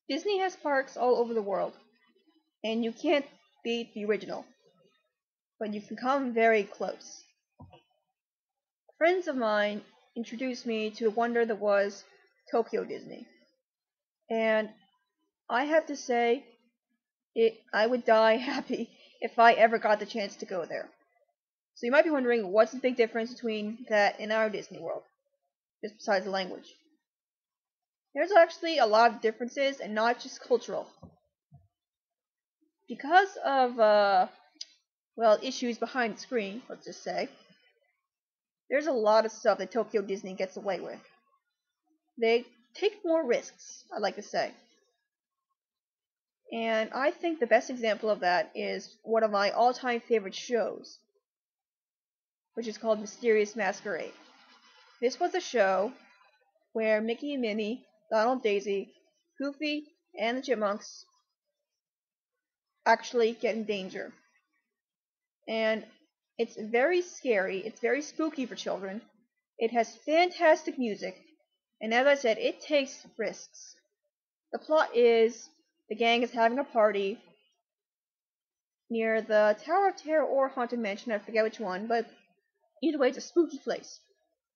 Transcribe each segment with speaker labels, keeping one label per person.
Speaker 1: Disney has parks all over the world, and you can't beat the original, but you can come very close. Friends of mine introduced me to the wonder that was Tokyo Disney, and I have to say, I would die happy if I ever got the chance to go there. So you might be wondering, what's the big difference between that and our Disney World, just besides the language? There's actually a lot of differences, and not just cultural. Because of, well, issues behind the screen, let's just say, there's a lot of stuff that Tokyo Disney gets away with. They take more risks, I'd like to say. And I think the best example of that is one of my all-time favorite shows, which is called Mysterious Masquerade. This was a show where Mickey and Minnie, Donald, Daisy, Goofy, and the Chipmunks actually get in danger. And it's very scary, it's very spooky for children. It has fantastic music, and as I said, it takes risks. The plot is the gang is having a party near the Tower of Terror or Haunted Mansion, I forget which one, but either way, it's a spooky place.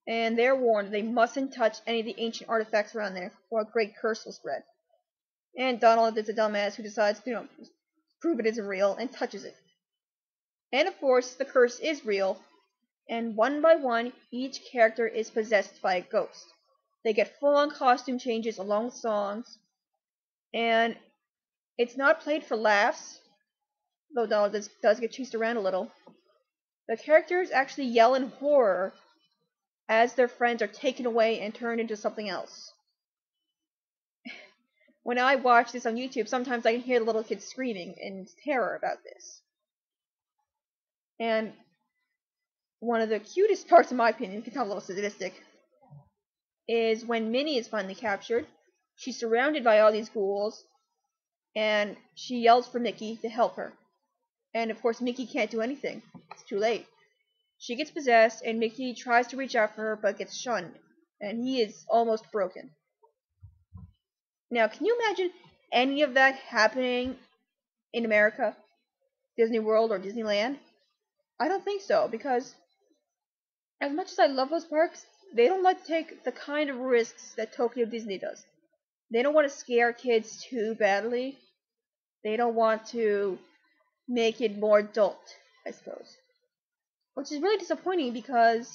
Speaker 1: And they're warned they mustn't touch any of the ancient artifacts around there, or a great curse will spread. And Donald is a dumbass who decides to, prove it isn't real and touches it. And of course, the curse is real, and one by one, each character is possessed by a ghost. They get full-on costume changes along with songs, and it's not played for laughs, though Donald does get chased around a little. The characters actually yell in horror as their friends are taken away and turned into something else. When I watch this on YouTube, sometimes I can hear the little kids screaming in terror about this. And one of the cutest parts, in my opinion, can sound a little sadistic, is when Minnie is finally captured. She's surrounded by all these ghouls, and she yells for Mickey to help her. And of course, Mickey can't do anything. It's too late. She gets possessed, and Mickey tries to reach out for her, but gets shunned, and he is almost broken. Now, can you imagine any of that happening in America? Disney World or Disneyland? I don't think so, because as much as I love those parks, they don't like to take the kind of risks that Tokyo Disney does. They don't want to scare kids too badly. They don't want to make it more adult, I suppose. Which is really disappointing because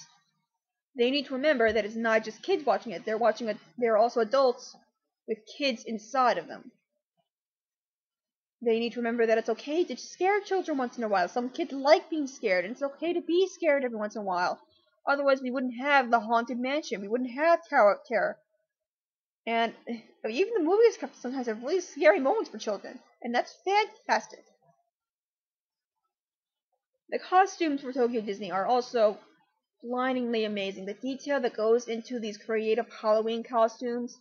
Speaker 1: they need to remember that it's not just kids watching it. They're also adults with kids inside of them. They need to remember that it's okay to scare children once in a while. Some kids like being scared, and it's okay to be scared every once in a while. Otherwise, we wouldn't have the Haunted Mansion. We wouldn't have Tower of Terror. And even the movies sometimes have really scary moments for children. And that's fantastic. The costumes for Tokyo Disney are also blindingly amazing. The detail that goes into these creative Halloween costumes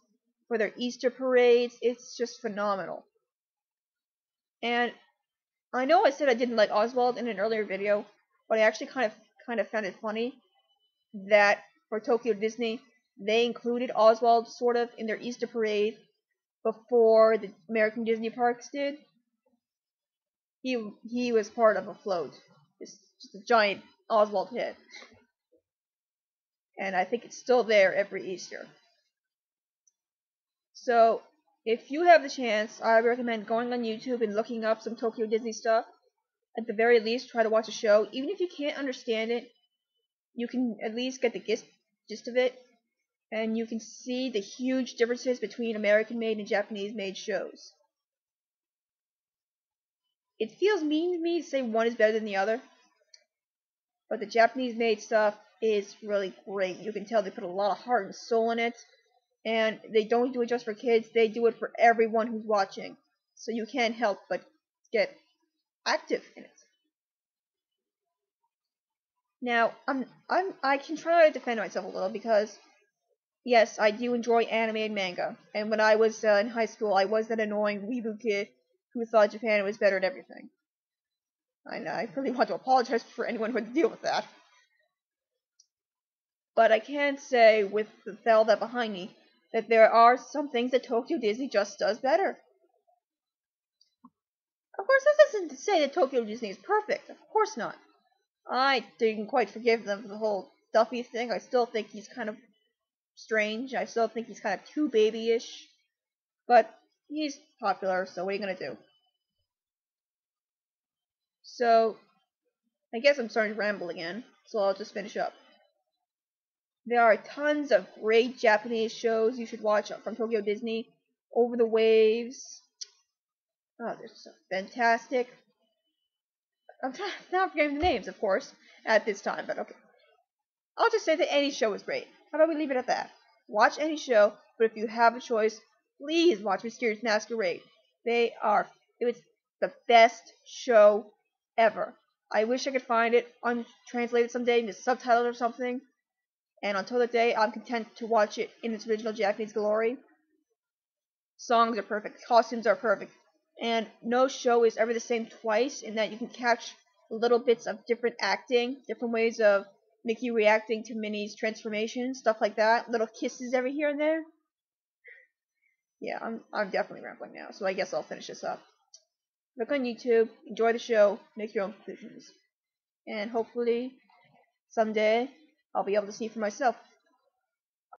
Speaker 1: for their Easter parades, it's just phenomenal. And I know I said I didn't like Oswald in an earlier video, but I actually kind of found it funny that for Tokyo Disney, they included Oswald sort of in their Easter parade before the American Disney parks did. He was part of a float, just a giant Oswald head, and I think it's still there every Easter. So if you have the chance, I recommend going on YouTube and looking up some Tokyo Disney stuff. At the very least, try to watch a show. Even if you can't understand it, you can at least get the gist of it, and you can see the huge differences between American-made and Japanese-made shows. It feels mean to me to say one is better than the other, but the Japanese-made stuff is really great. You can tell they put a lot of heart and soul in it, and they don't do it just for kids. They do it for everyone who's watching, so you can't help but get active in it. Now, I can try to defend myself a little because, yes, I do enjoy anime and manga. And when I was in high school, I was that annoying weeaboo kid who thought Japan was better at everything. I know, I really want to apologize for anyone who had to deal with that. But I can say, with all that behind me, that there are some things that Tokyo Disney just does better. Of course, that doesn't say that Tokyo Disney is perfect. Of course not. I didn't quite forgive them for the whole Duffy thing. I still think he's kind of strange. I still think he's kind of too babyish. But he's popular, so what are you gonna do? So, I guess I'm starting to ramble again, so I'll just finish up. There are tons of great Japanese shows you should watch from Tokyo Disney. Over the Waves. Oh, they're so fantastic. I'm now forgetting the names, of course, at this time, but okay. I'll just say that any show is great. How about we leave it at that? Watch any show, but if you have a choice, please watch Mysterious Masquerade. It was the best show ever. I wish I could find it untranslated someday into subtitles or something. And until that day, I'm content to watch it in its original Japanese glory. Songs are perfect, costumes are perfect, and no show is ever the same twice in that you can catch little bits of different acting, different ways of Mickey reacting to Minnie's transformation, stuff like that, little kisses every here and there. Yeah, I'm definitely rambling now, so I guess I'll finish this up. Look on YouTube, enjoy the show, make your own conclusions, and hopefully someday I'll be able to see for myself.